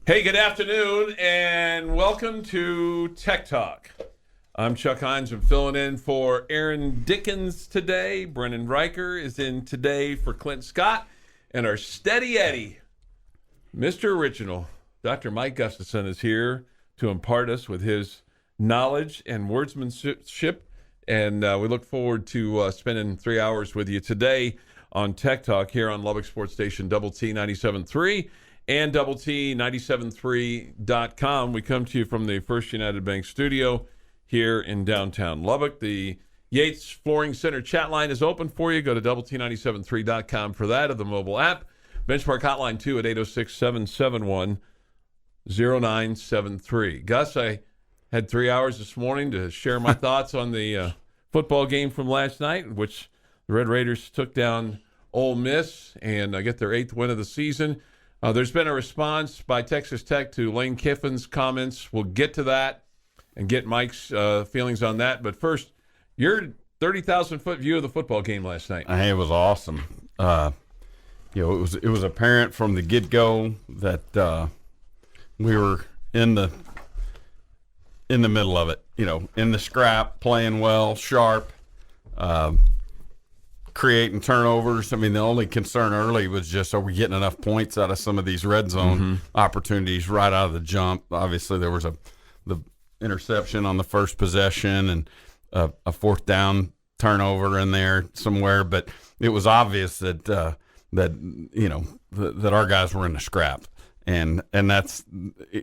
Hey, good afternoon, and welcome to Tech Talk. I'm Chuck Heinz. I'm filling in for Aaron Dickens today. Brennan Riker is in today for Clint Scott. And our steady Eddie, Mr. Original, Dr. Mike Gustafson, is here to impart us with his knowledge and wordsmanship. And we look forward to spending 3 hours with you today on Tech Talk here on Lubbock Sports Station, Double T 97.3 and Double T 97.3.com. We come to you from the First United Bank studio here in downtown Lubbock. The Yates Flooring Center chat line is open for you. Go to Double T 97.3.com for that, or the mobile app. Benchmark hotline, too, at 806-771-0973. Gus, I had 3 hours this morning to share my thoughts on the football game from last night, in which the Red Raiders took down Ole Miss and get their 8th win of the season. There's been a response by Texas Tech to Lane Kiffin's comments. We'll get to that and get Mike's feelings on that. But first, your 30,000-foot view of the football game last night. It was awesome. It was apparent from the get-go that we were in the middle of it. In the scrap, playing well, sharp, creating turnovers. I mean, the only concern early was just, are we getting enough points out of some of these red zone opportunities right out of the jump? Obviously, there was the interception on the first possession and a fourth down turnover in there somewhere, but it was obvious that that our guys were in the scrap, and that's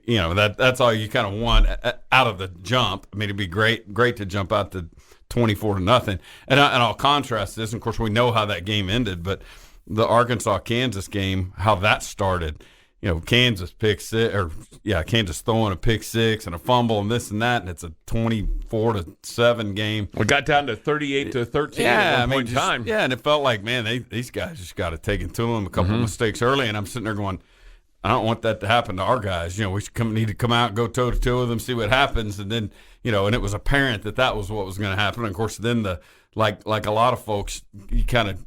that's all you kind of want out of the jump. I mean, it'd be great to jump out to 24-0, and I'll contrast this. And of course, we know how that game ended, but the Arkansas-Kansas game, how that started. Kansas Kansas throwing a pick six and a fumble and this and that, and it's a 24-7 game. We got down to 38-13 at one point in time. Yeah, and it felt like, man, these guys just got to take it to them. A couple of mistakes early, and I'm sitting there going, I don't want that to happen to our guys. We need to come out and go toe-to-toe with them, see what happens, and then, and it was apparent that was what was going to happen. And of course, then like a lot of folks, you kind of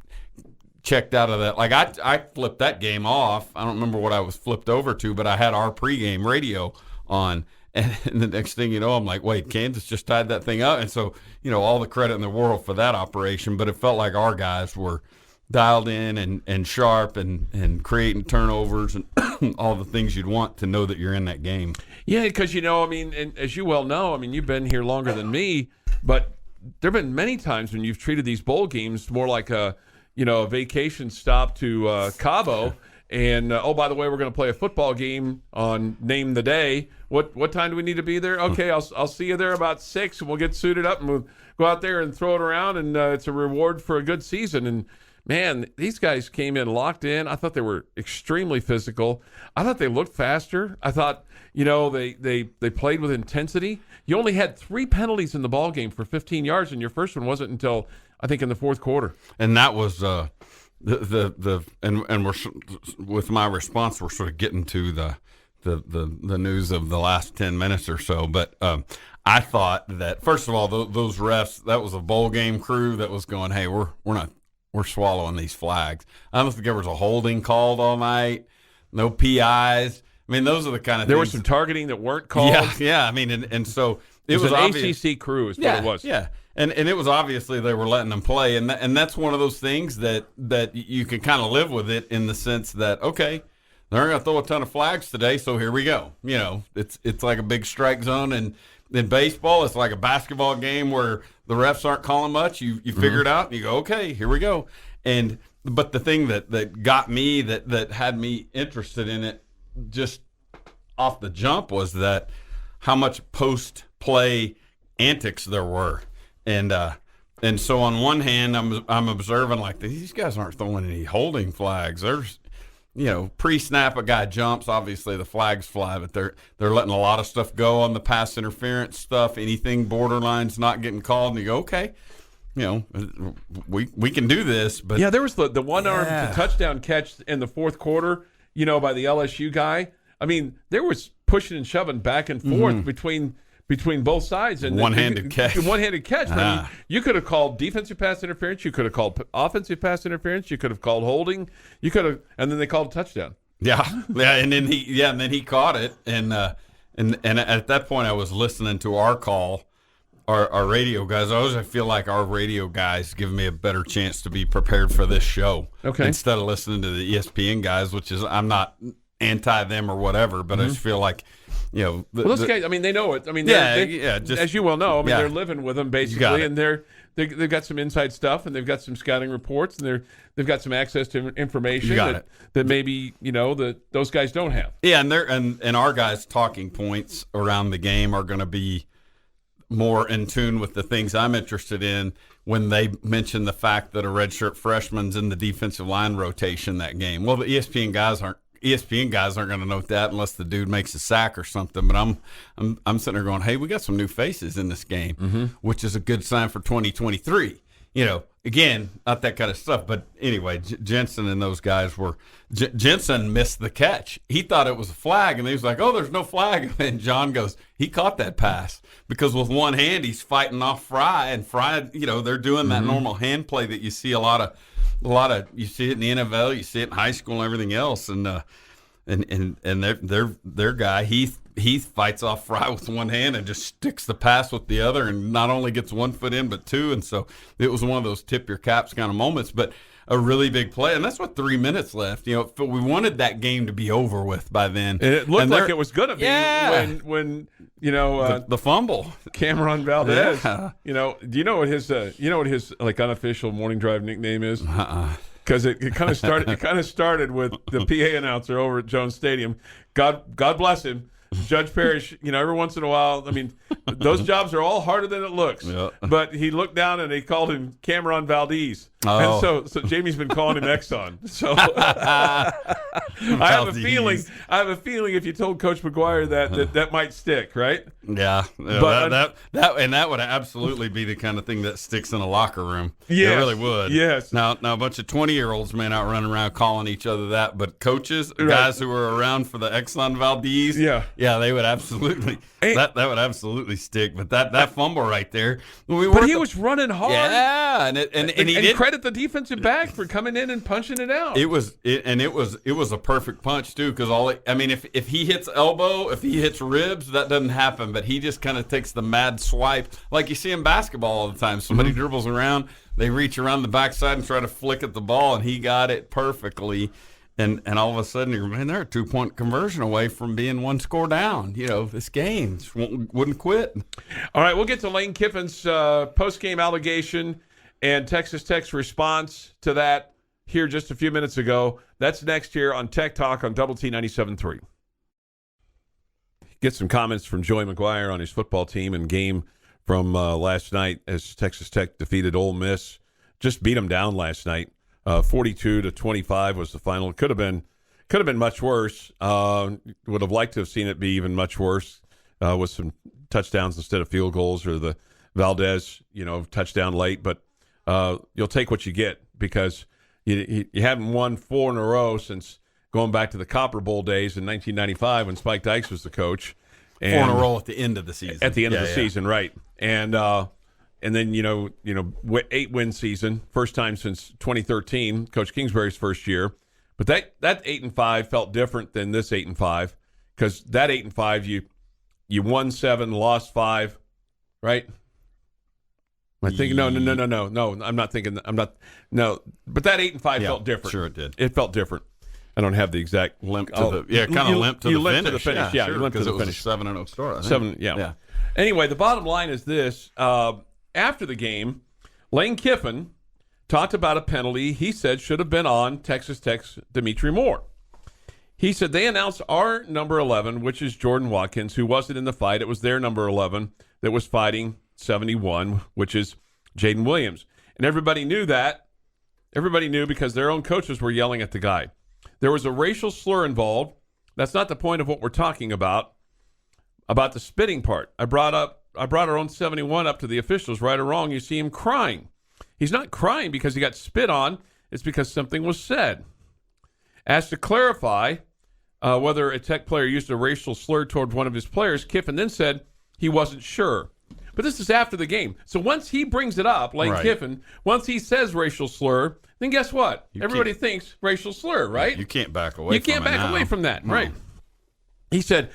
checked out of that. Like I flipped that game off. I don't remember what I was flipped over to, but I had our pregame radio on, and the next thing you know, I'm like, wait, Kansas just tied that thing up. And so, all the credit in the world for that operation, but it felt like our guys were dialed in and sharp and creating turnovers and all the things you'd want to know that you're in that game. Yeah, because, and as you well know, you've been here longer than me, but there have been many times when you've treated these bowl games more like a vacation stop to Cabo. And, by the way, we're going to play a football game on Name the Day. What time do we need to be there? Okay, I'll see you there about 6, and we'll get suited up, and we'll go out there and throw it around, and it's a reward for a good season. And, man, these guys came in locked in. I thought they were extremely physical. I thought they looked faster. I thought, they played with intensity. You only had 3 penalties in the ball game for 15 yards, and your first one wasn't until, I think, in the fourth quarter. And that was and we're, with my response, we're sort of getting to the news of the last 10 minutes or so. But I thought that, first of all, those refs, that was a bowl game crew that was going, hey, we're swallowing these flags. I don't think there was a holding called all night, no PIs. Those are the kind of there things. Was some targeting that weren't called. Yeah. And so it was an obvious. ACC crew is what it was. Yeah. And it was obviously they were letting them play, and that's one of those things that you can kind of live with it in the sense that, okay, they're going to throw a ton of flags today, so here we go. It's like a big strike zone, and in baseball, it's like a basketball game where the refs aren't calling much. You figure it out, and you go, okay, here we go. But the thing that got me, that had me interested in it just off the jump, was that how much post-play antics there were. And so on one hand, I'm observing, like, these guys aren't throwing any holding flags. There's, pre-snap a guy jumps, obviously the flags fly, but they're letting a lot of stuff go on the pass interference stuff. Anything borderline's not getting called, and you go, okay, we can do this. But yeah, there was the one-armed touchdown catch in the fourth quarter, by the LSU guy. There was pushing and shoving back and forth between both sides, and one-handed catch. You could have called defensive pass interference. You could have called offensive pass interference. You could have called holding. And then they called a touchdown. Yeah, and then he caught it, and at that point I was listening to our call, our radio guys. I feel like our radio guys give me a better chance to be prepared for this show, instead of listening to the ESPN guys, which is, I'm not anti them or whatever, but I just feel like, those guys, I mean, they know it. I mean, just, as you well know, I mean, they're living with them basically, and they've got some inside stuff, and they've got some scouting reports, and they've got some access to information that maybe that those guys don't have. Yeah, and our guys' talking points around the game are going to be more in tune with the things I'm interested in when they mention the fact that a redshirt freshman's in the defensive line rotation that game. Well, the ESPN guys aren't going to note that unless the dude makes a sack or something. But I'm sitting there going, hey, we got some new faces in this game, which is a good sign for 2023. Again, not that kind of stuff. But anyway, Jensen and those guys were Jensen missed the catch. He thought it was a flag, and he was like, oh, there's no flag. And John goes, he caught that pass because with one hand he's fighting off Fry, and Fry, they're doing that normal hand play that you see a lot of. You see it in the NFL, you see it in high school and everything else, and their guy Heath fights off Fry with one hand and just sticks the pass with the other, and not only gets 1 foot in but two, and so it was one of those tip your caps kind of moments, but a really big play, and that's what 3 minutes left. We wanted that game to be over with by then. And it looked like it was going to be when the fumble, Cameron Valdez. Yeah. Do you know what his like unofficial morning drive nickname is? Because it kind of started. It kind of started with the PA announcer over at Jones Stadium. God bless him. Judge Parrish, every once in a while, I mean, those jobs are all harder than it looks. Yeah. But he looked down and they called him Cameron Valdez. Oh. And so Jamie's been calling him Exxon. So I have a feeling if you told Coach McGuire that might stick, right? Yeah. But that would absolutely be the kind of thing that sticks in a locker room. Yeah, it really would. Yes. Now a bunch of 20-year-olds may not run around calling each other that, but coaches, guys who were around for the Exxon Valdez, yeah, they would absolutely. That would absolutely stick. But that fumble right there, he was running hard. Yeah, and he did credit the defensive back for coming in and punching it out. It was a perfect punch too, because if he hits elbow, if he hits ribs, that doesn't happen. But he just kind of takes the mad swipe, like you see in basketball all the time. Somebody dribbles around, they reach around the backside and try to flick at the ball, and he got it perfectly. And all of a sudden, they're a 2-point conversion away from being one score down. This game wouldn't quit. All right, we'll get to Lane Kiffin's post-game allegation and Texas Tech's response to that here just a few minutes ago. That's next here on Tech Talk on Double T 97.3. Get some comments from Joey McGuire on his football team and game from last night as Texas Tech defeated Ole Miss. Just beat them down last night. 42-25 was the final. It could have been much worse. Would have liked to have seen it be even much worse with some touchdowns instead of field goals, or the Valdez, touchdown late. But you'll take what you get, because you haven't won 4 in a row since going back to the Copper Bowl days in 1995 when Spike Dykes was the coach. And 4 in a row at the end of the season. At the end of the season, right? And then 8-win season, first time since 2013, Coach Kingsbury's first year. But that 8-5 felt different than this 8-5, because that 8-5 you won 7, lost 5, right? I think no. I'm not thinking. I'm not. No, but that 8-5 felt different. Sure, it did. It felt different. I don't have the exact limp to the limp to the finish. To the finish. Yeah, sure, you limped to the finish. It was a 7-0 start. I think. 7. Yeah. Anyway, the bottom line is this. After the game, Lane Kiffin talked about a penalty he said should have been on Texas Tech's Dimitri Moore. He said they announced our number 11, which is Jordan Watkins, who wasn't in the fight. It was their number 11 that was fighting 71, which is Jaden Williams. And everybody knew that. Everybody knew because their own coaches were yelling at the guy. There was a racial slur involved. That's not the point of what we're talking about the spitting part. I brought our own 71 up to the officials, right or wrong. You see him crying. He's not crying because he got spit on. It's because something was said. Asked to clarify whether a Tech player used a racial slur toward one of his players, Kiffin then said he wasn't sure. But But this is after the game. So once he brings it up, Lane Kiffin, once he says racial slur, then guess what? Everybody thinks racial slur, right? You can't back away from it. You can't back away from that, right? He said,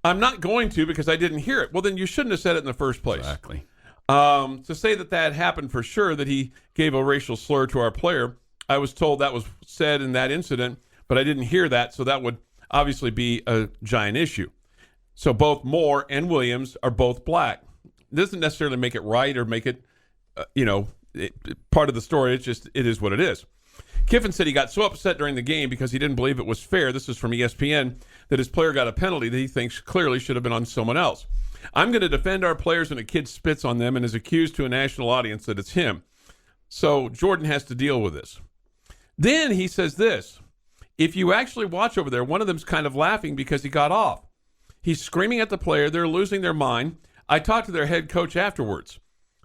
I'm not going to because I didn't hear it. Well, then you shouldn't have said it in the first place. Exactly. To say that happened for sure, that he gave a racial slur to our player, I was told that was said in that incident, but I didn't hear that, so that would obviously be a giant issue. So both Moore and Williams are both black. It doesn't necessarily make it right or make it, part of the story. It's just, it is what it is. Kiffin said he got so upset during the game because he didn't believe it was fair, this is from ESPN, that his player got a penalty that he thinks clearly should have been on someone else. I'm going to defend our players when a kid spits on them and is accused to a national audience that it's him. So Jordan has to deal with this. Then he says this. If you actually watch over there, one of them's kind of laughing because he got off. He's screaming at the player. They're losing their mind. I talked to their head coach afterwards.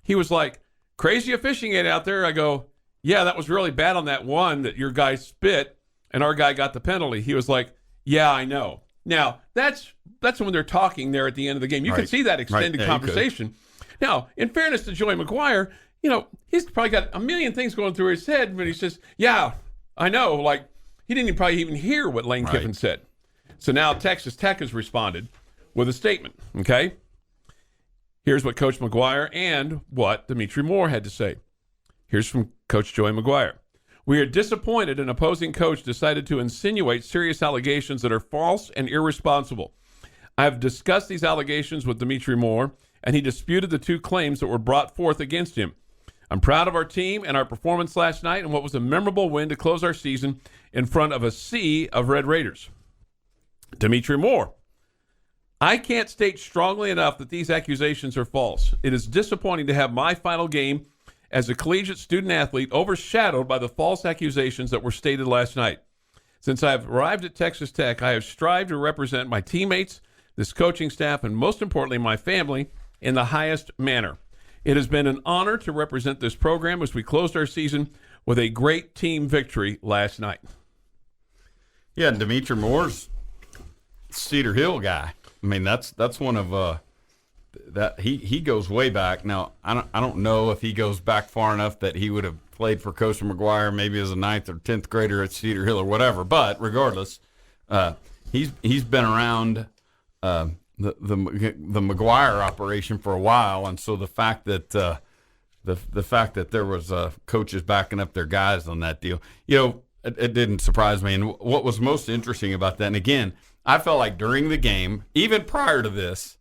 He was like, crazy officiating out there. I go, yeah, that was really bad on that one that your guy spit and our guy got the penalty. He was like, yeah, I know. Now, that's when they're talking there at the end of the game. You can see that extended conversation. Now, in fairness to Joey McGuire, he's probably got a million things going through his head when he says, yeah, I know. Like, he didn't probably even hear what Lane Kiffin said. So now Texas Tech has responded with a statement, okay? Here's what Coach McGuire and what Dimitri Moore had to say. Here's from Coach Joey McGuire. We are disappointed an opposing coach decided to insinuate serious allegations that are false and irresponsible. I have discussed these allegations with Dimitri Moore, and he disputed the two claims that were brought forth against him. I'm proud of our team and our performance last night and what was a memorable win to close our season in front of a sea of Red Raiders. Dimitri Moore. I can't state strongly enough that these accusations are false. It is disappointing to have my final game as a collegiate student athlete overshadowed by the false accusations that were stated last night. Since I have arrived at Texas Tech, I have strived to represent my teammates, this coaching staff, and most importantly, my family in the highest manner. It has been an honor to represent this program as we closed our season with a great team victory last night. Yeah, and Dimitri Moore's Cedar Hill guy. I mean, that's one of that he goes way back. Now, I don't know if he goes back far enough that he would have played for Coach McGuire maybe as a 9th or 10th grader at Cedar Hill or whatever. But regardless, he's been around the McGuire operation for a while, and so the fact that the fact that there was coaches backing up their guys on that deal, it didn't surprise me. And what was most interesting about that, and again, I felt like during the game, even prior to this,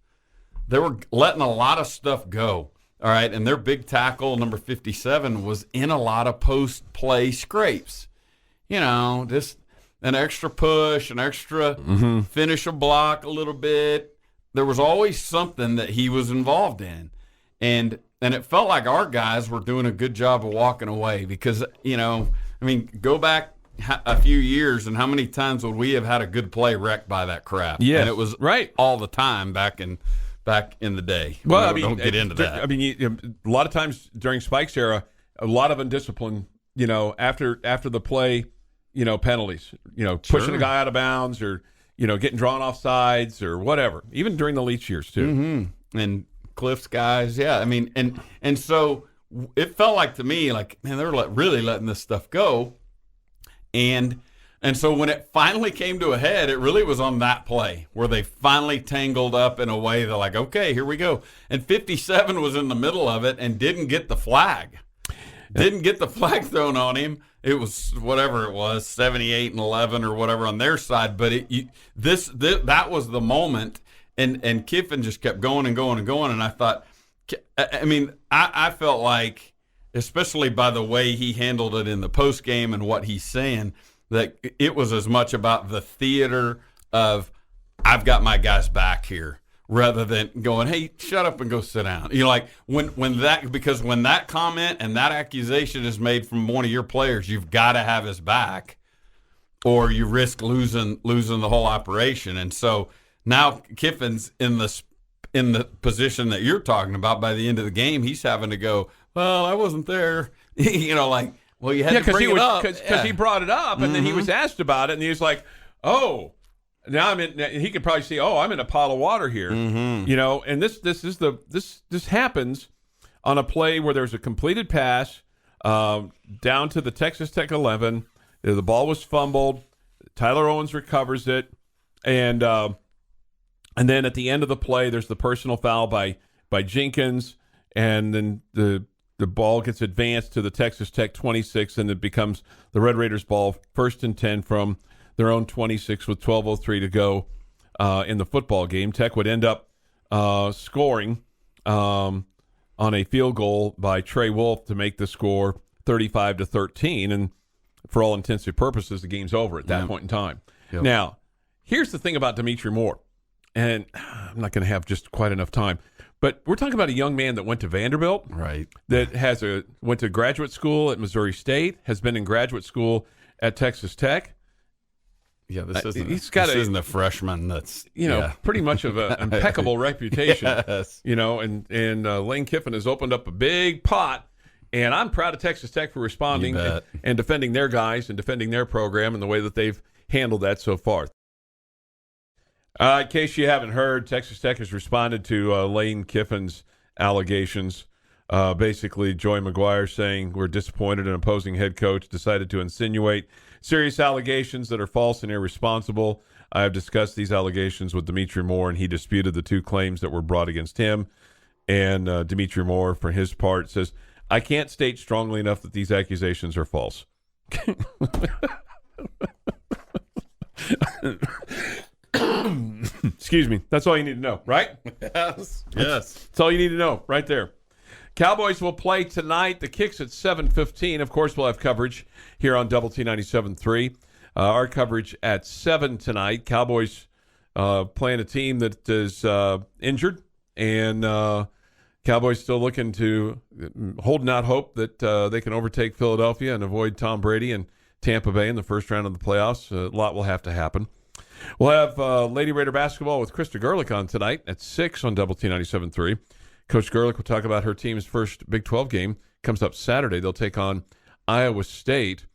they were letting a lot of stuff go. All right, and their big tackle, number 57, was in a lot of post-play scrapes. Just an extra push, an extra finish a block a little bit. There was always something that he was involved in. And it felt like our guys were doing a good job of walking away because, go back a few years and how many times would we have had a good play wrecked by that crap? Yeah, and it was all the time back in the day. Well, don't get into that. A lot of times during Spike's era, a lot of undiscipline, after the play, penalties, pushing a guy out of bounds or, getting drawn off sides or whatever, even during the Leach years too. Mm-hmm. And Cliff's guys, yeah. I mean, and so it felt like to me, like, man, they're really letting this stuff go. And so when it finally came to a head, it really was on that play where they finally tangled up in a way that, like, okay, here we go. And 57 was in the middle of it and didn't get the flag. Didn't get the flag thrown on him. It was whatever it was, 78 and 11 or whatever on their side. But that was the moment. And Kiffin just kept going and going and going. And I thought, I felt like, especially by the way he handled it in the post game and what he's saying, that it was as much about the theater of I've got my guys back here rather than going, hey, shut up and go sit down. When that comment and that accusation is made from one of your players, you've got to have his back or you risk losing the whole operation. And so now Kiffin's in the position that you're talking about. By the end of the game, he's having to go, well, I wasn't there. Well, you had to bring it up. Because he brought it up, and then he was asked about it, and he was like, oh, now I'm in. He could probably see, oh, I'm in a pile of water here, And this happens on a play where there's a completed pass down to the Texas Tech 11. The ball was fumbled. Tyler Owens recovers it, and then at the end of the play, there's the personal foul by Jenkins, and then the ball gets advanced to the Texas Tech 26, and it becomes the Red Raiders ball, 1st and 10 from their own 26 with 12:03 to go in the football game. Tech would end up scoring on a field goal by Trey Wolf to make the score 35-13, and for all intents and purposes, the game's over at that point in time. Yep. Now, here's the thing about Dimitri Moore, and I'm not going to have just quite enough time, but we're talking about a young man that went to Vanderbilt, right? That went to graduate school at Missouri State, has been in graduate school at Texas Tech. Yeah, this isn't a freshman that's pretty much of an impeccable reputation. Yes. And Lane Kiffin has opened up a big pot, and I'm proud of Texas Tech for responding and defending their guys and defending their program and the way that they've handled that so far. In case you haven't heard, Texas Tech has responded to Lane Kiffin's allegations. Basically, Joey McGuire saying we're disappointed an opposing head coach decided to insinuate serious allegations that are false and irresponsible. I have discussed these allegations with Dimitri Moore, and he disputed the 2 claims that were brought against him. And Dimitri Moore, for his part, says, I can't state strongly enough that these accusations are false. Excuse me. That's all you need to know, right? Yes. That's all you need to know right there. Cowboys will play tonight. The kick's at 7:15. Of course, we'll have coverage here on Double T 97.3. Our coverage at 7 tonight. Cowboys playing a team that is injured, and Cowboys still looking to holding out hope that they can overtake Philadelphia and avoid Tom Brady and Tampa Bay in the first round of the playoffs. A lot will have to happen. We'll have Lady Raider basketball with Krista Gerlich on tonight at 6 on Double T 97.3. Coach Gerlich will talk about her team's first Big 12 game. Comes up Saturday. They'll take on Iowa State,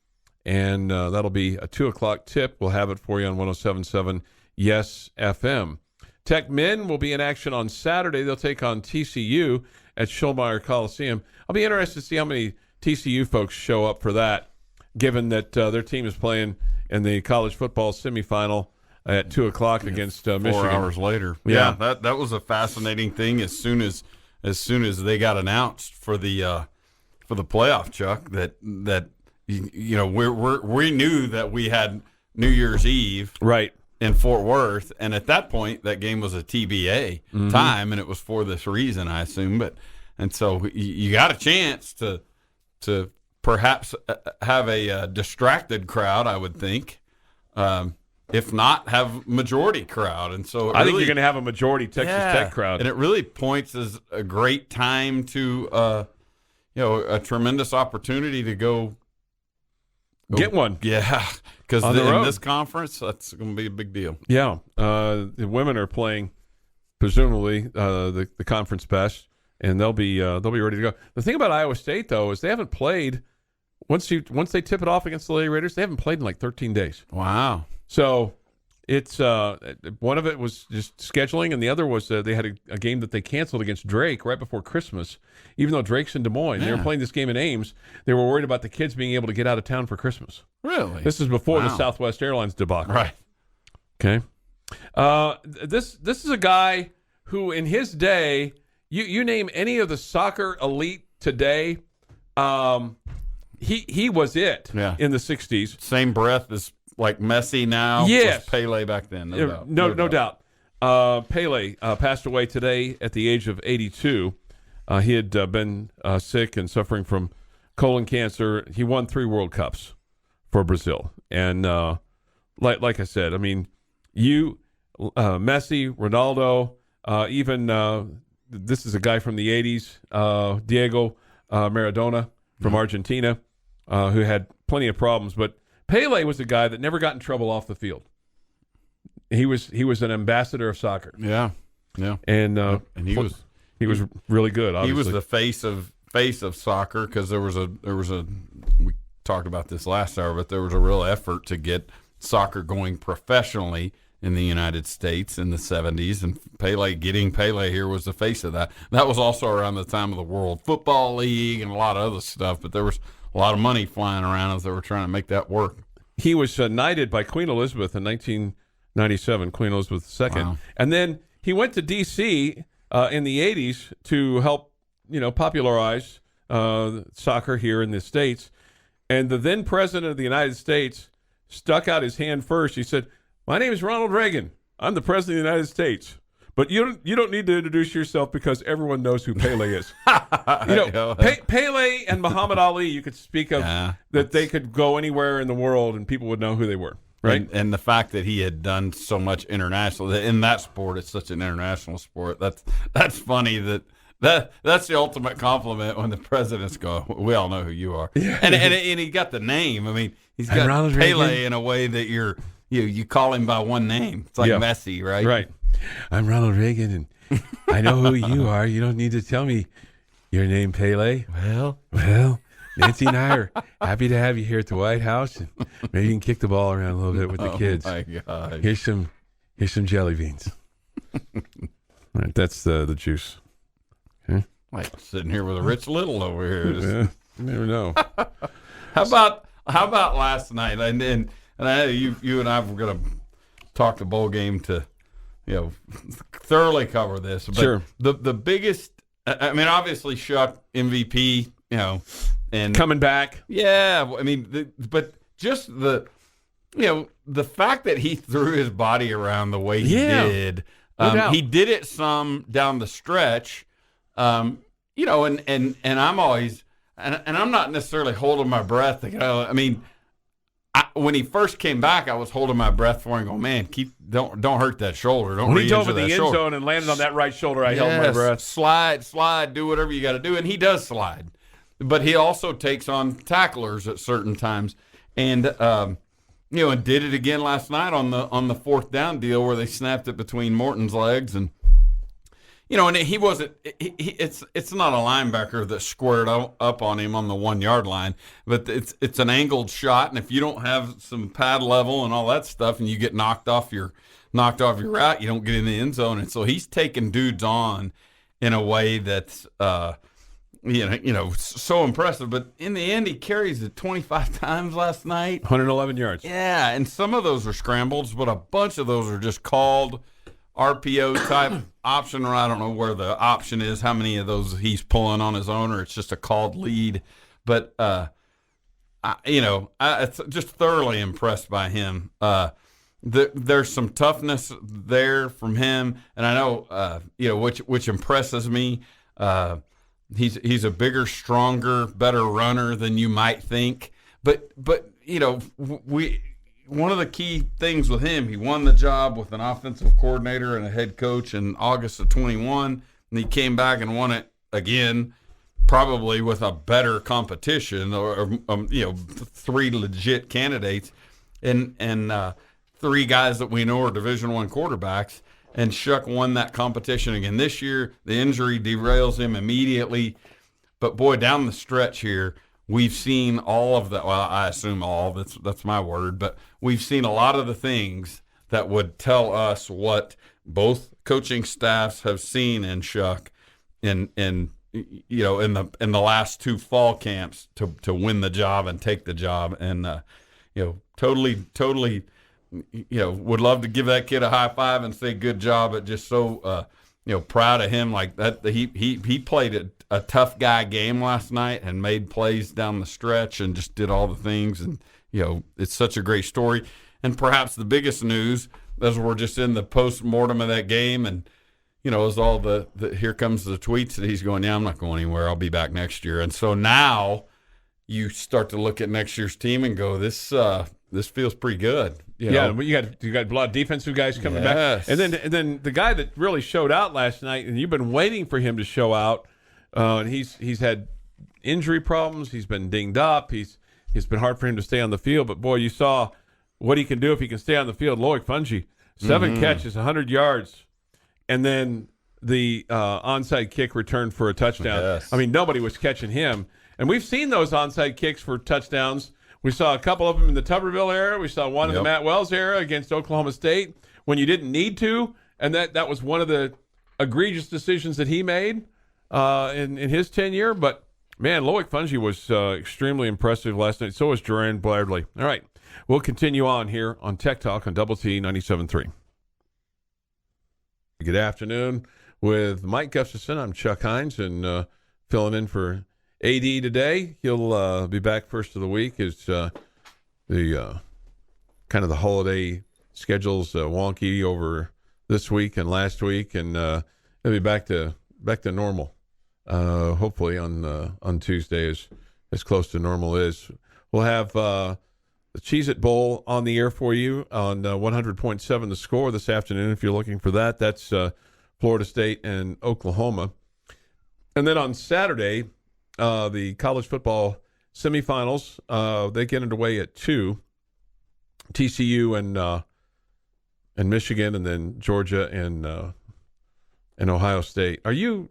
and that'll be a 2 o'clock tip. We'll have it for you on 107.7 Yes FM. Tech men will be in action on Saturday. They'll take on TCU at Schulmeyer Coliseum. I'll be interested to see how many TCU folks show up for that, given that their team is playing in the college football semifinal at 2 o'clock against Michigan. 4 hours later. Yeah, that was a fascinating thing. As soon as they got announced for the playoff, Chuck, that we knew that we had New Year's Eve right in Fort Worth, and at that point that game was a TBA time, and it was for this reason, I assume. And so you got a chance to perhaps have a distracted crowd, I would think. If not, have majority crowd. And so I think you're going to have a majority Texas Tech crowd. And it really points as a great time to, a tremendous opportunity to go get one. Yeah, because in this conference, that's going to be a big deal. Yeah, the women are playing, presumably the conference best, and they'll be ready to go. The thing about Iowa State though is they haven't played once they tip it off against the Lady Raiders. They haven't played in like 13 days. Wow. So it's one of it was just scheduling, and the other was they had a game that they canceled against Drake right before Christmas. Even though Drake's in Des Moines, they were playing this game in Ames. They were worried about the kids being able to get out of town for Christmas. Really? This is before the Southwest Airlines debacle. Right. Okay. This is a guy who, in his day, you name any of the soccer elite today, he was it in the 60s. Same breath as like Messi now. Yes. Pele back then. No doubt. Pele passed away today at the age of 82. He had been sick and suffering from colon cancer. He won 3 World Cups for Brazil. And like I said, I mean, Messi, Ronaldo, even this is a guy from the 80s, Diego Maradona from Argentina, who had plenty of problems. But Pele was a guy that never got in trouble off the field. He was an ambassador of soccer. Yeah. And he was really good. Obviously. He was the face of soccer because there was a we talked about this last hour, but there was a real effort to get soccer going professionally in the United States in the 70s, and getting Pele here was the face of that. That was also around the time of the World Football League and a lot of other stuff, but there was a lot of money flying around as they were trying to make that work. He was knighted by Queen Elizabeth in 1997, Queen Elizabeth II. Wow. And then he went to D.C. In the 80s to help, popularize soccer here in the States. And the then president of the United States stuck out his hand first. He said, "My name is Ronald Reagan. I'm the president of the United States. But you don't need to introduce yourself because everyone knows who Pele is." Pele and Muhammad Ali, you could speak of that they could go anywhere in the world and people would know who they were, right? And the fact that he had done so much international in that sport, it's such an international sport. That's funny that's the ultimate compliment when the presidents go, "We all know who you are." Yeah. And he got the name. I mean, he's got Ronald Pele Reagan. in a way that you call him by one name. It's like Messi, right? Right. "I'm Ronald Reagan, and I know who you are. You don't need to tell me your name, Pele." Well, Nancy and I are happy to have you here at the White House, and maybe you can kick the ball around a little bit with the kids. Oh my God! Here's some jelly beans. All right, that's the juice. Okay. Like sitting here with a Rich Little over here. Yeah, you never know. How about last night? And I know you and I were going to talk the bowl game to thoroughly cover this. But sure. The biggest, I mean, obviously Shuck MVP, and coming back. Yeah, I mean, but just the fact that he threw his body around the way he did. No doubt. He did it some down the stretch, and I'm always, and I'm not necessarily holding my breath. I mean, when he first came back, I was holding my breath for him, going, "Man, don't hurt that shoulder. Don't when he dove in re-injure the that end shoulder." zone and landed on that right shoulder, I held my breath. Slide, do whatever you got to do, and he does slide, but he also takes on tacklers at certain times, and and did it again last night on the fourth down deal where they snapped it between Morton's legs, and and he wasn't. It's not a linebacker that squared up on him on the 1 yard line, but it's an angled shot, and if you don't have some pad level and all that stuff, and you get knocked off your route, you don't get in the end zone, and so he's taking dudes on in a way that's so impressive. But in the end, he carries it 25 times last night, 111 yards. Yeah, and some of those are scrambles, but a bunch of those are just called RPO type option, or I don't know where the option is, how many of those he's pulling on his own, or it's just a called lead. But it's just thoroughly impressed by him. There's some toughness there from him, and I know which impresses me. He's a bigger, stronger, better runner than you might think. But one of the key things with him, he won the job with an offensive coordinator and a head coach in August of 21, and he came back and won it again, probably with a better competition or three legit candidates and three guys that we know are Division I quarterbacks. And Shuck won that competition again this year. The injury derails him immediately. But, boy, down the stretch here, we've seen all of that. Well, I assume all. That's my word. But we've seen a lot of the things that would tell us what both coaching staffs have seen in Shuck in the last two fall camps to win the job and take the job. And, totally would love to give that kid a high five and say good job, but just so proud of him. Like that, he played a tough guy game last night and made plays down the stretch and just did all the things. And it's such a great story. And perhaps the biggest news, as we're just in the post-mortem of that game, and is all the here comes the tweets that he's going, "Yeah, I'm not going anywhere. I'll be back next year." And so now you start to look at next year's team and go, this feels pretty good. Yeah, but you got a lot of defensive guys coming back, and then the guy that really showed out last night, and you've been waiting for him to show out, and he's had injury problems. He's been dinged up. It's been hard for him to stay on the field. But boy, you saw what he can do if he can stay on the field. Loic Fouonji, 7 catches, 100 yards, and then the onside kick return for a touchdown. Yes. I mean, nobody was catching him, and we've seen those onside kicks for touchdowns. We saw a couple of them in the Tuberville era. We saw one in the Matt Wells era against Oklahoma State. when you didn't need to, and that was one of the egregious decisions that he made in his tenure. But man, Loic Fungee was extremely impressive last night. So was Duran Bradley. All right, we'll continue on here on Tech Talk on Double T 97.3. Good afternoon with Mike Gustafson. I'm Chuck Heinz, and filling in for AD today. He'll be back first of the week as the kind of the holiday schedule's wonky over this week and last week, and he'll be back to normal. Hopefully on Tuesday as close to normal is. We'll have the Cheez-It Bowl on the air for you on 100.7 The Score this afternoon. If you're looking for that, that's Florida State and Oklahoma. And then on Saturday, the college football semifinals, they get underway at 2. TCU and Michigan, and then Georgia and Ohio State. Are you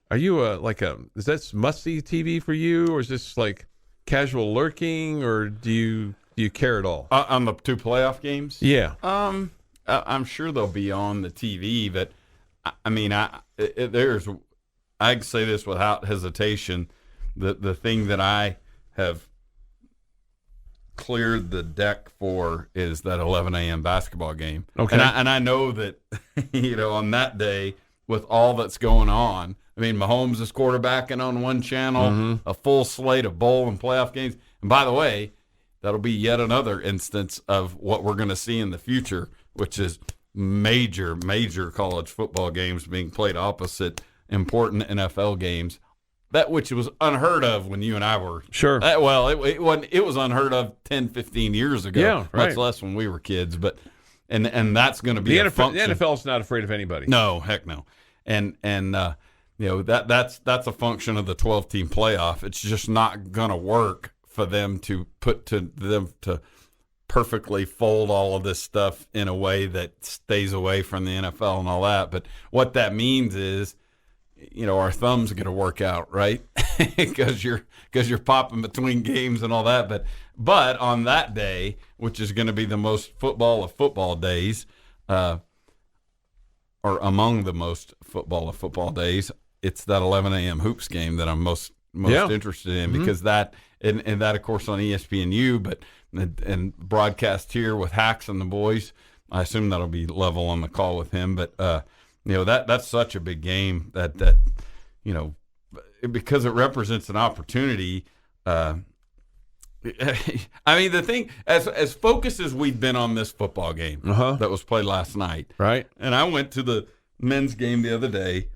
is that must-see TV for you, or is this like casual lurking, or do you care at all? On the 2 playoff games? Yeah. I'm sure they'll be on the TV, but I mean, I can say this without hesitation. The thing that I have cleared the deck for is that 11 a.m. basketball game. Okay. And I know that, on that day with all that's going on, I mean, Mahomes is quarterbacking on one channel, a full slate of bowl and playoff games. And by the way, that'll be yet another instance of what we're going to see in the future, which is major college football games being played opposite important NFL games. That which was unheard of when you and I were. Sure. It was unheard of 10, 15 years ago. Yeah, right. Much less when we were kids. But and that's going to be the a NFL. function. The NFL's not afraid of anybody. No, heck no. And that's a function of the 12-team playoff. It's just not going to work for them to perfectly fold all of this stuff in a way that stays away from the NFL and all that. But what that means is, our thumbs are going to work out, right? Because you're popping between games and all that. But on that day, which is going to be the most football of football days, or among the most football of football days, it's that 11 a.m. hoops game that I'm most interested in, because that and that of course on ESPNU, but and broadcast here with Hacks and the boys. I assume that'll be level on the call with him, but. That's such a big game that because it represents an opportunity. I mean, the thing, as focused as we've been on this football game that was played last night, right? And I went to the men's game the other day,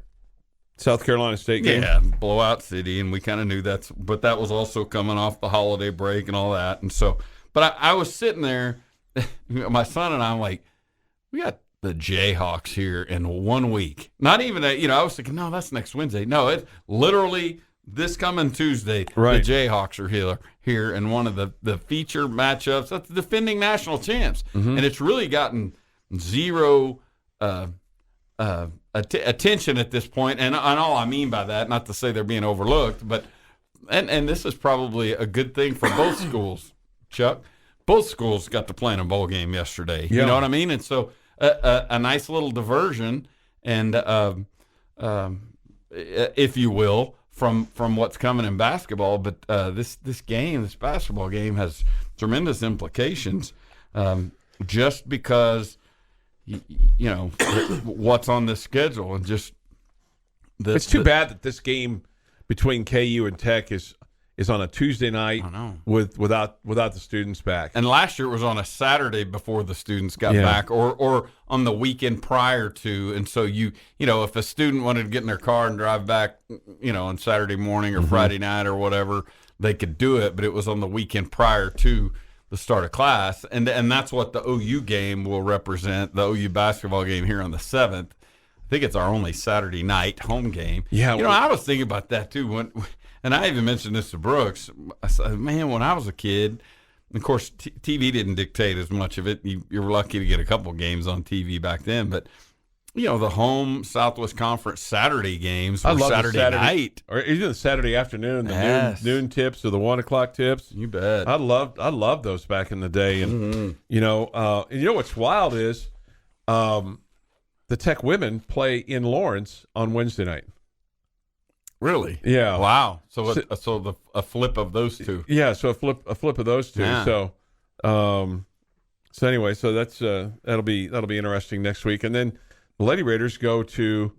South Carolina State game, blowout city, and we kind of knew but that was also coming off the holiday break and all that, and so, but I was sitting there, my son and I'm like, we got the Jayhawks here in 1 week. Not even I was thinking, no, that's next Wednesday. No, it's literally this coming Tuesday. Right. The Jayhawks are here in one of the feature matchups. That's the defending national champs. And it's really gotten zero attention at this point. And all I mean by that, not to say they're being overlooked, but and this is probably a good thing for both schools, Chuck. Both schools got to play in a bowl game yesterday. Yeah. You know what I mean? And so a nice little diversion, and if you will, from what's coming in basketball. But this basketball game has tremendous implications, just because what's on this schedule, and just it's too bad that this game between KU and Tech is on a Tuesday night without the students back. And last year it was on a Saturday before the students got back, or on the weekend prior to. And so if a student wanted to get in their car and drive back, on Saturday morning or Friday night or whatever, they could do it. But it was on the weekend prior to the start of class, and that's what the OU game will represent. The OU basketball game here on the 7th. I think it's our only Saturday night home game. Yeah, I was thinking about that too and I even mentioned this to Brooks. I said, man, when I was a kid, of course, TV didn't dictate as much of it. You were lucky to get a couple games on TV back then. But, the home Southwest Conference Saturday games were Saturday night. Or even the Saturday afternoon, the noon tips or the 1 o'clock tips. You bet. I loved those back in the day. And, you know what's wild is the Tech women play in Lawrence on Wednesday night. Really? Yeah. Wow. So a flip of those two. Yeah. So a flip of those two. Yeah. So, so anyway, so that's that'll be interesting next week, and then the Lady Raiders go to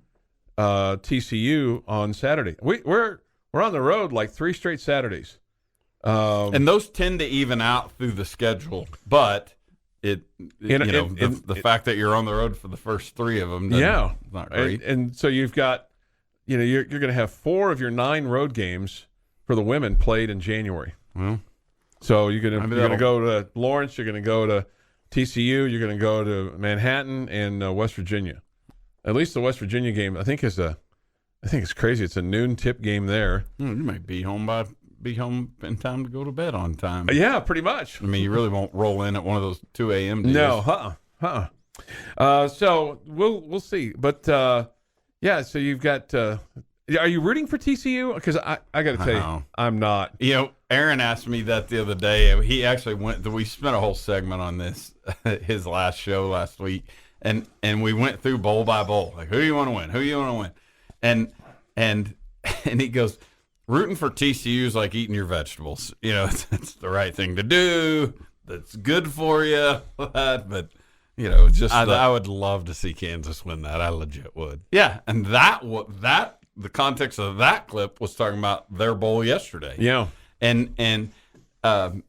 TCU on Saturday. We're on the road like 3 straight Saturdays. And those tend to even out through the schedule, but the fact that you're on the road for the first 3 of them, not great. And so you've got, you're going to have 4 of your 9 road games for the women played in January. Well, so you're going to go to Lawrence, you're going to go to TCU, you're going to go to Manhattan and West Virginia. At least the West Virginia game, I think it's crazy. It's a noon tip game there. You might be home in time to go to bed on time. Yeah, pretty much. I mean, you really won't roll in at one of those 2 a.m. days. No, so we'll see. But yeah, so you've got. Are you rooting for TCU? Because I got to tell you, I'm not. Aaron asked me that the other day. He actually we spent a whole segment on this his last show last week, and we went through bowl by bowl, like who do you want to win, who do you want to win, and he goes, rooting for TCU is like eating your vegetables. It's the right thing to do. That's good for you. But I would love to see Kansas win that. I legit would. Yeah, and the context of that clip was talking about their bowl yesterday. Yeah, and I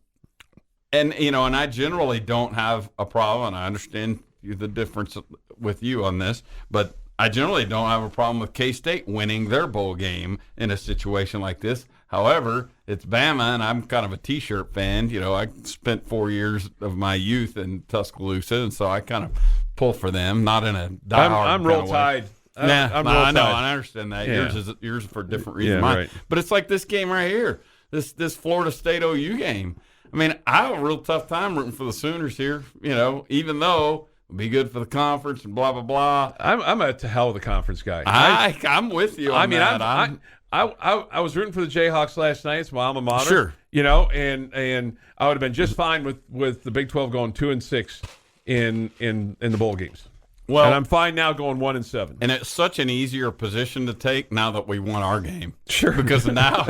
generally don't have a problem, and I understand the difference with you on this, but I generally don't have a problem with K-State winning their bowl game in a situation like this. However, it's Bama, and I'm kind of a T-shirt fan. I spent 4 years of my youth in Tuscaloosa, and so I kind of pull for them, not in a diehard I'm Roll Tide. I know, and I understand that. Yeah. Yours is for a different reason. Mine. Right. But it's like this game right here, this Florida State OU game. I mean, I have a real tough time rooting for the Sooners here, even though it'll be good for the conference and blah, blah, blah. I'm a to hell with the conference guy. I'm with you on that. I was rooting for the Jayhawks last night. It's my alma mater. Sure. And I would have been just fine with the Big 12 going 2-6 in the bowl games. Well, and I'm fine now going 1-7. And it's such an easier position to take now that we won our game. Sure. Because now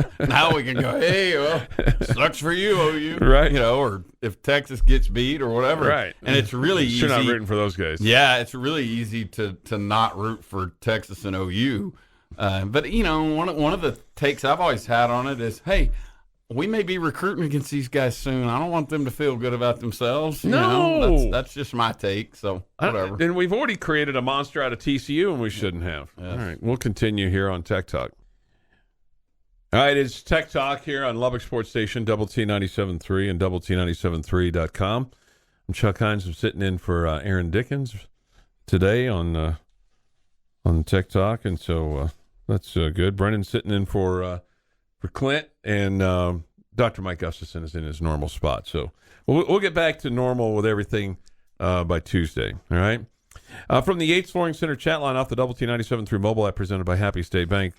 we can go, hey, well, sucks for you, OU. Right. Or if Texas gets beat or whatever. Right. And it's really easy. You're not rooting for those guys. Yeah, it's really easy to not root for Texas and OU. But, one of the takes I've always had on it is, hey, we may be recruiting against these guys soon. I don't want them to feel good about themselves. No. That's just my take, so whatever. And we've already created a monster out of TCU, and we shouldn't have. Yes. All right, we'll continue here on Tech Talk. All right, it's Tech Talk here on Lubbock Sports Station, Double T 97.3 and Double T 97.3.com. I'm Chuck Heinz. I'm sitting in for Aaron Dickens today on Tech Talk, and so that's good. Brennan's sitting in for Clint, and Dr. Mike Gustafson is in his normal spot. So we'll get back to normal with everything by Tuesday. All right. From the Yates Flooring Center chat line off the Double T 97.3 mobile app presented by Happy State Bank.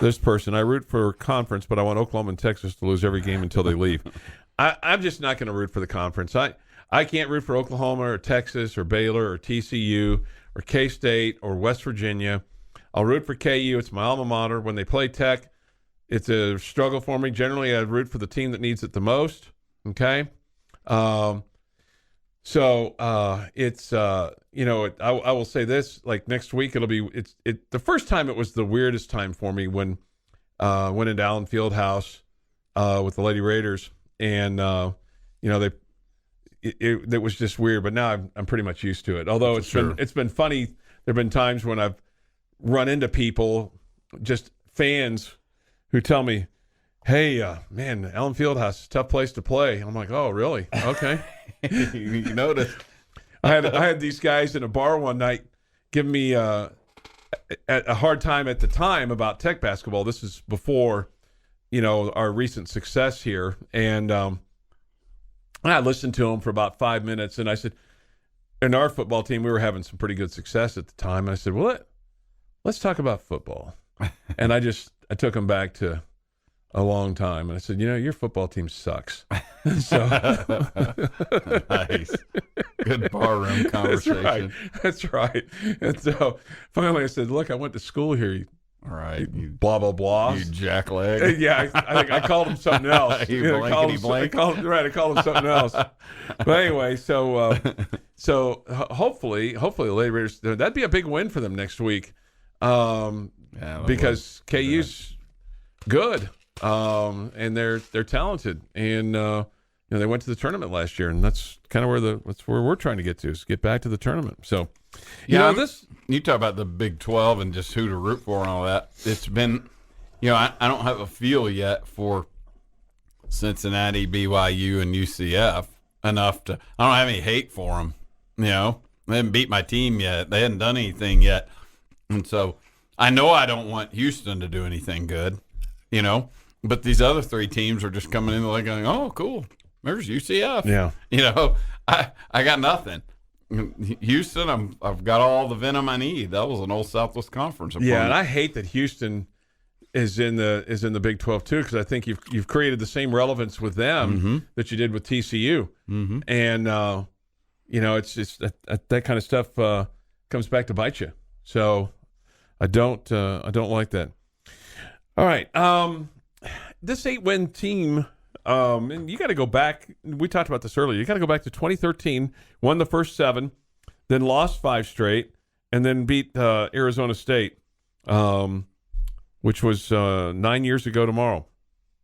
This person, I root for conference, but I want Oklahoma and Texas to lose every game until they leave. I'm just not going to root for the conference. I can't root for Oklahoma or Texas or Baylor or TCU or K-State or West Virginia. I'll root for KU. It's my alma mater. When they play Tech, it's a struggle for me. Generally, I root for the team that needs it the most. Okay, so it's I will say this: like next week, it'll be the first time it was the weirdest time for me when went into Allen Fieldhouse with the Lady Raiders, and it was just weird. But now I'm pretty much used to it. Although it's been funny. There've been times when I've run into people, just fans, who tell me, hey, man, Allen Fieldhouse is a tough place to play. I'm like, oh, really? Okay. You noticed. I had these guys in a bar one night giving me a hard time at the time about Tech basketball. This is before, our recent success here. And I listened to them for about 5 minutes, and I said, in our football team, we were having some pretty good success at the time. And I said, well, let's talk about football. And I took them back to a long time. And I said, your football team sucks. So Nice. Good barroom conversation. That's right. And so finally I said, look, I went to school here. All right. You, blah, blah, blah. you jackleg. Yeah, I think I called him something else. You blankety blank. I called him something else. But anyway, so hopefully the Lady Raiders, that'd be a big win for them next week. Because KU's good. And they're talented, and they went to the tournament last year, and that's kind of where we're trying to get to, is get back to the tournament. So, you talk about the Big 12 and just who to root for and all that. It's been, I don't have a feel yet for Cincinnati, BYU, and UCF enough to. I don't have any hate for them. They haven't beat my team yet. They hadn't done anything yet, and so I know I don't want Houston to do anything good. But these other three teams are just coming in like going, oh, cool. There's UCF. Yeah. I got nothing. Houston, I've got all the venom I need. That was an old Southwest Conference opponent. Yeah, and I hate that Houston is in the Big 12 too, because I think you've created the same relevance with them that you did with TCU, and it's just that kind of stuff comes back to bite you. So I don't like that. All right. This 8-win team, and you got to go back. We talked about this earlier. You got to go back to 2013, won the first 7, then lost 5 straight, and then beat Arizona State, which was 9 years ago tomorrow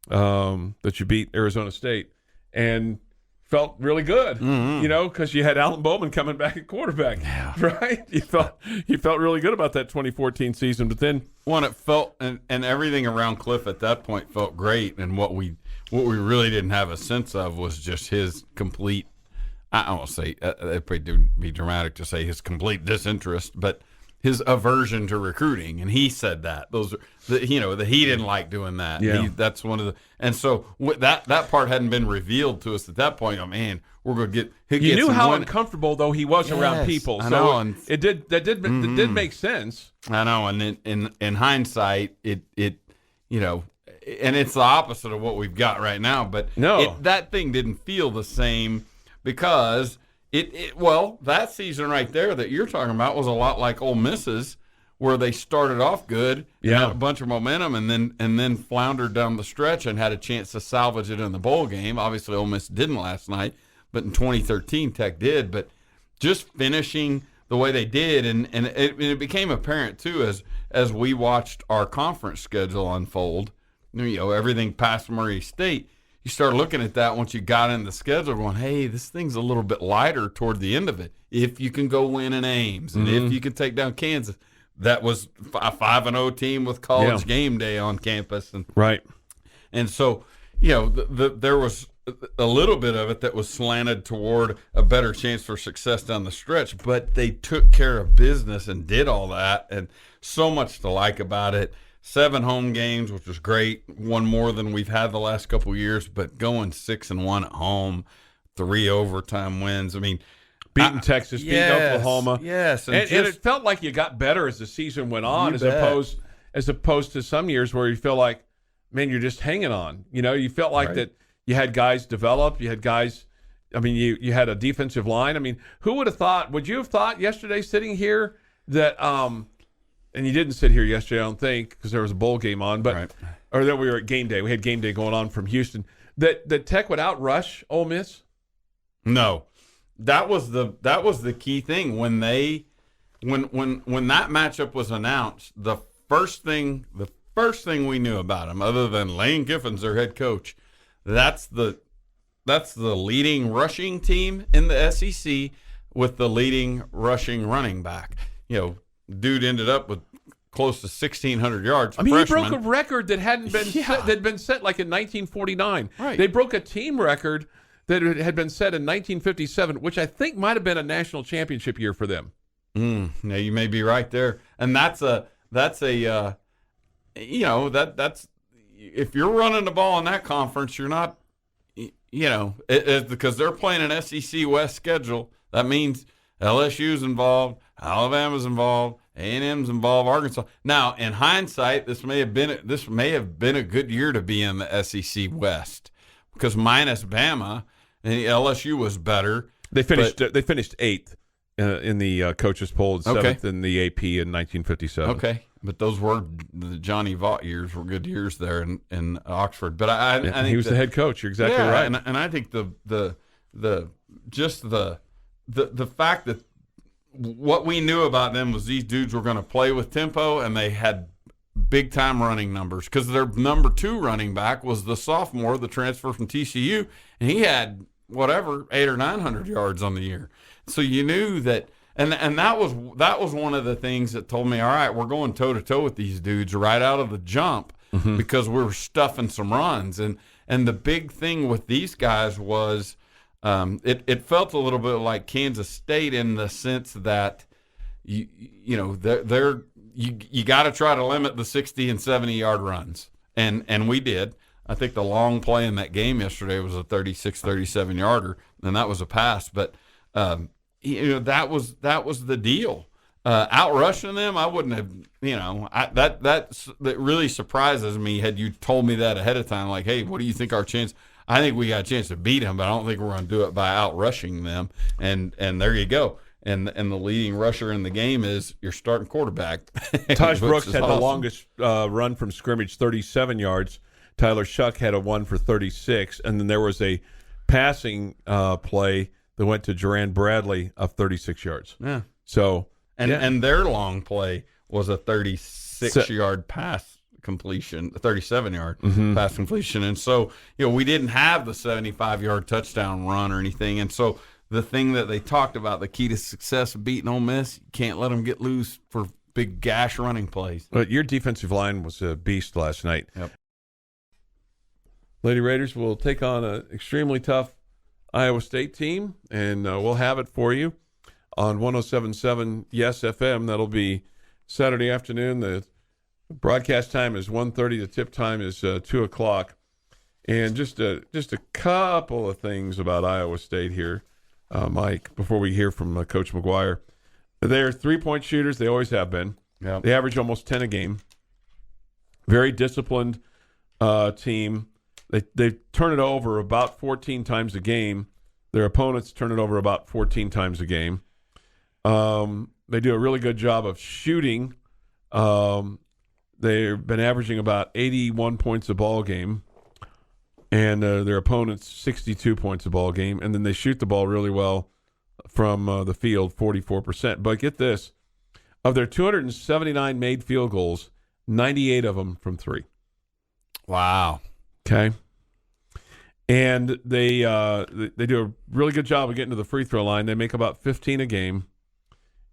that you beat Arizona State. And felt really good, because you had Alan Bowman coming back at quarterback, right? You felt really good about that 2014 season, but then it felt and everything around Cliff at that point felt great, and what we really didn't have a sense of was just his complete. I don't want to say it'd probably be dramatic to say his complete disinterest, but his aversion to recruiting, and he said that those are that he didn't like doing that. Yeah. That's one of the, and so that part hadn't been revealed to us at that point. Oh man, we're going to get. You knew how uncomfortable though he was around people. I so know, and it did make sense. I know, and in hindsight, it and it's the opposite of what we've got right now. But that thing didn't feel the same because. That season right there that you're talking about was a lot like Ole Miss's, where they started off good, had a bunch of momentum, and then floundered down the stretch and had a chance to salvage it in the bowl game. Obviously, Ole Miss didn't last night, but in 2013, Tech did. But just finishing the way they did, and it became apparent too as we watched our conference schedule unfold. Everything past Murray State. You start looking at that once you got in the schedule going, hey, this thing's a little bit lighter toward the end of it. If you can go win in Ames and if you can take down Kansas, that was a 5-0 team with college game day on campus. And so, there was a little bit of it that was slanted toward a better chance for success down the stretch, but they took care of business and did all that. And so much to like about it. 7 home games, which was great. One more than we've had the last couple of years, but going 6-1 at home, 3 overtime wins. I mean, beating Texas, beating Oklahoma. Yes. And it felt like you got better as the season went on, as opposed to some years where you feel like, man, you're just hanging on. You felt like that you had guys develop. You had guys, you had a defensive line. Who would have thought, would you have thought yesterday sitting here that and you didn't sit here yesterday, I don't think, because there was a bowl game on, or that we were at game day. We had game day going on from Houston. That Tech would outrush Ole Miss? No, that was the key thing when that matchup was announced. The first thing we knew about them, other than Lane Kiffin's their head coach, that's the leading rushing team in the SEC with the leading rushing running back. Dude ended up with close to 1,600 yards. He broke a record that hadn't been set, that'd been set like in 1949. Right. They broke a team record that had been set in 1957, which I think might have been a national championship year for them. Now you may be right there, and that's if you're running the ball in that conference, you're not, because they're playing an SEC West schedule. That means LSU's involved, Alabama's involved, A&M's involved, Arkansas. Now, in hindsight, this may have been a good year to be in the SEC West because minus Bama, and LSU was better. They finished 8th in the coaches poll, and 7th in the AP in 1957. Okay, but those were the Johnny Vaught years were good years there in Oxford. But I think he was the head coach. You're exactly right. And I think the fact that what we knew about them was these dudes were going to play with tempo, and they had big-time running numbers because their number 2 running back was the sophomore, the transfer from TCU, and he had, 800 or 900 yards on the year. So you knew that – and that was one of the things that told me, all right, we're going toe-to-toe with these dudes right out of the jump because we were stuffing some runs. And the big thing with these guys was – it felt a little bit like Kansas State in the sense that you got to try to limit the 60 and 70 yard runs, and we did. I think the long play in that game yesterday was a 36-37 yarder, and that was a pass. But that was the deal. Outrushing them, I wouldn't have. That really surprises me. Had you told me that ahead of time, like, hey, what do you think our chance? I think we got a chance to beat them, but I don't think we're going to do it by outrushing them. And there you go. And the leading rusher in the game is your starting quarterback. Taj Brooks had the longest run from scrimmage, 37 yards. Tyler Shuck had a one for 36. And then there was a passing play that went to Duran Bradley of 36 yards. Yeah. So and their long play was a 36-yard pass completion, 37-yard pass completion. And so, we didn't have the 75-yard touchdown run or anything. And so the thing that they talked about, the key to success of beating Ole Miss, you can't let them get loose for big gash running plays. But your defensive line was a beast last night. Yep. Lady Raiders will take on an extremely tough Iowa State team, and we'll have it for you on 107.7 Yes FM. That'll be Saturday afternoon. The broadcast time is 1:30. The tip time is 2 o'clock. And just a couple of things about Iowa State here, Mike, before we hear from Coach McGuire. They're three-point shooters. They always have been. Yep. They average almost 10 a game. Very disciplined team. They turn it over about 14 times a game. Their opponents turn it over about 14 times a game. They do a really good job of shooting. They've been averaging about 81 points a ball game, and their opponents 62 points a ball game. And then they shoot the ball really well from the field, 44%. But get this, of their 279 made field goals, 98 of them from three. Wow. Okay. And they do a really good job of getting to the free throw line. They make about 15 a game,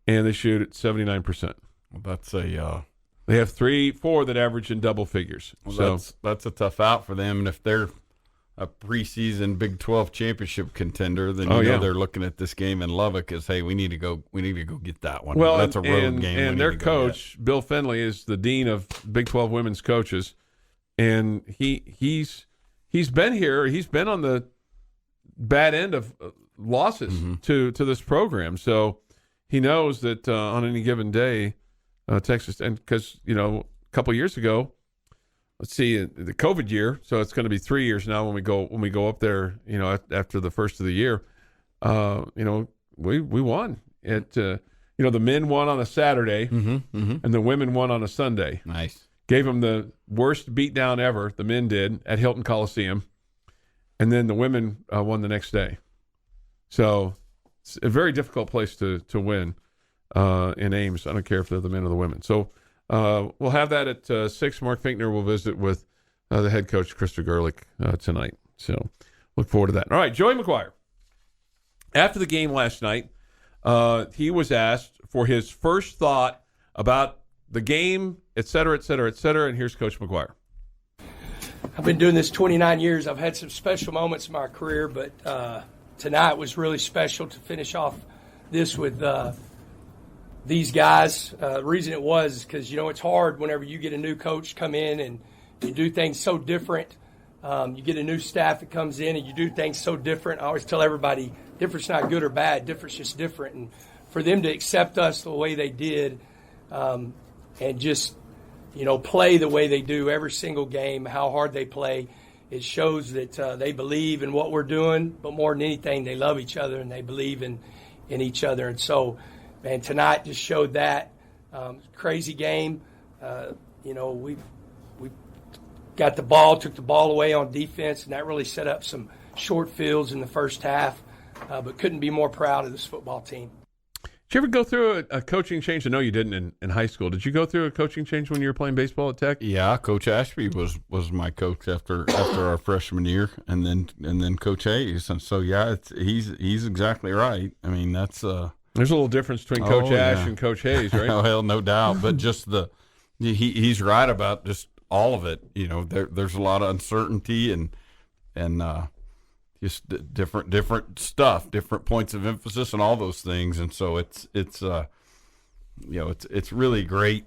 and they shoot at 79%. Well, that's a they have 3-4 that average in double figures. Well, so that's a tough out for them. And if they're a preseason Big 12 championship contender, then they're looking at this game in Lubbock as, hey, we need to go get that one. Well, that's a road game. And their coach, Bill Finley, is the dean of Big 12 women's coaches, and he's been here. He's been on the bad end of losses to this program, so he knows that on any given day, Texas, and because a couple years ago, let's see, the COVID year, so it's going to be 3 years now when we go up there. After the first of the year, we won. The men won on a Saturday, and the women won on a Sunday. Nice. Gave them the worst beatdown ever. The men did at Hilton Coliseum, and then the women won the next day. So it's a very difficult place to win in Ames. I don't care if they're the men or the women. So we'll have that at 6. Mark Finkner will visit with the head coach, Krista Gerlich, tonight. So look forward to that. All right, Joey McGuire. After the game last night, he was asked for his first thought about the game, et cetera, et cetera, et cetera. And here's Coach McGuire. I've been doing this 29 years. I've had some special moments in my career, but tonight was really special to finish off this with these guys. The reason it was is because, it's hard whenever you get a new coach come in and you do things so different. You get a new staff that comes in and you do things so different. I always tell everybody, different's not good or bad. Different's just different. And for them to accept us the way they did, and just, play the way they do every single game, how hard they play. It shows that they believe in what we're doing, but more than anything, they love each other and they believe in each other. And so, man, tonight just showed that. Crazy game. We got the ball, took the ball away on defense, and that really set up some short fields in the first half, but couldn't be more proud of this football team. Did you ever go through a coaching change? I know you didn't in high school. Did you go through a coaching change when you were playing baseball at Tech? Yeah, Coach Ashby was my coach after our freshman year, and then Coach Hayes. And so yeah, he's exactly right. I mean, that's there's a little difference between Coach Ash and Coach Hayes, right? Oh, hell, no doubt. But just he's right about just all of it. There's a lot of uncertainty and just different stuff, different points of emphasis, and all those things. And so it's really great.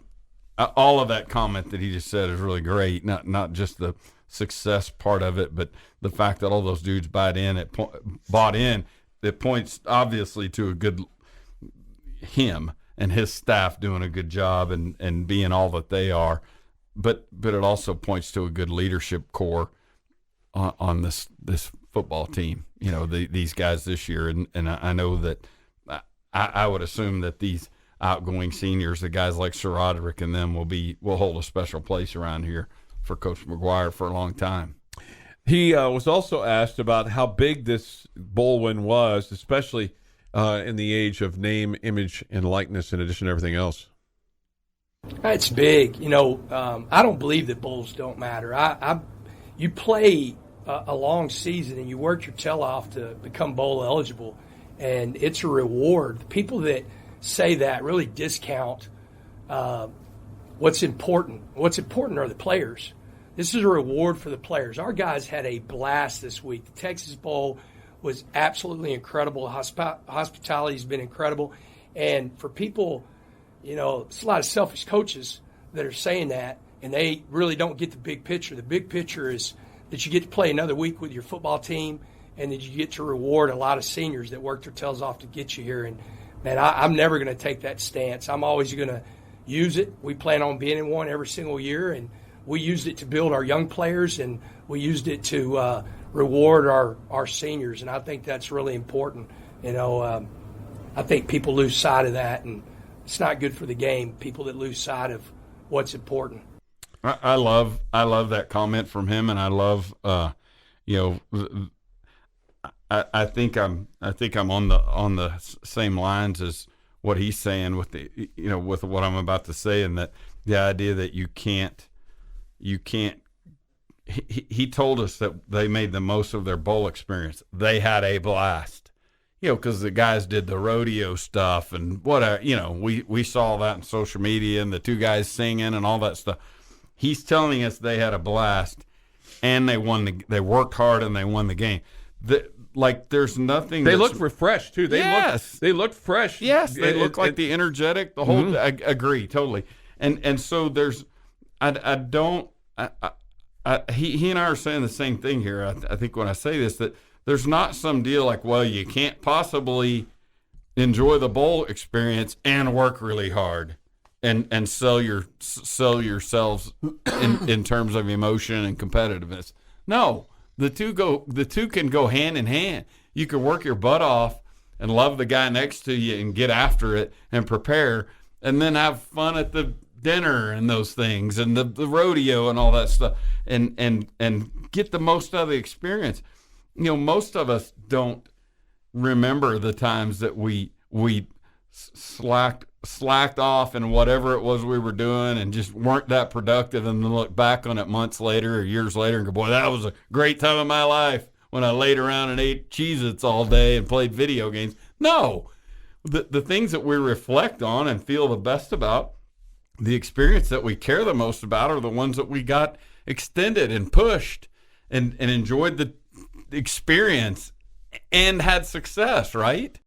All of that comment that he just said is really great. Not just the success part of it, but the fact that all those dudes bought in. It points obviously to a good him and his staff doing a good job and being all that they are. But it also points to a good leadership core on this football team, these guys this year. And I know that I would assume that these outgoing seniors, the guys like Sir Roderick and them will hold a special place around here for Coach McGuire for a long time. He was also asked about how big this bowl win was, especially in the age of name, image, and likeness in addition to everything else. It's big. I don't believe that bowls don't matter. You play a long season and you work your tail off to become bowl eligible, and it's a reward. The people that say that really discount what's important. What's important are the players. This is a reward for the players. Our guys had a blast this week. The Texas Bowl was absolutely incredible. Hospitality has been incredible. And for people, it's a lot of selfish coaches that are saying that, and they really don't get the big picture. The big picture is that you get to play another week with your football team, and that you get to reward a lot of seniors that worked their tails off to get you here. And, man, I'm never going to take that stance. I'm always going to use it. We plan on being in one every single year, and we used it to build our young players, and we used it to reward our seniors, and I think that's really important. I think people lose sight of that, and it's not good for the game, people that lose sight of what's important. I love that comment from him, and I love I think I'm on the same lines as what he's saying with with what I'm about to say, and that the idea that you can't. He told us that they made the most of their bowl experience. They had a blast, because the guys did the rodeo stuff and whatever. We saw that on social media and the two guys singing and all that stuff. He's telling us they had a blast and they won. They worked hard and they won the game. There's nothing. They looked refreshed too. They looked fresh. Yes, they look like the energetic. The whole. I agree totally. And so there's. He and I are saying the same thing here. I think when I say this, that there's not some deal like, well, you can't possibly enjoy the bowl experience and work really hard and sell yourselves in terms of emotion and competitiveness. No, the two can go hand in hand. You can work your butt off and love the guy next to you and get after it and prepare, and then have fun at the dinner and those things and the rodeo and all that stuff and get the most out of the experience. Most of us don't remember the times that we slacked off in whatever it was we were doing and just weren't that productive, and then look back on it months later or years later and go, boy, that was a great time of my life when I laid around and ate Cheez-Its all day and played video games. No, the things that we reflect on and feel the best about, the experience that we care the most about, are the ones that we got extended and pushed and enjoyed the experience and had success, right?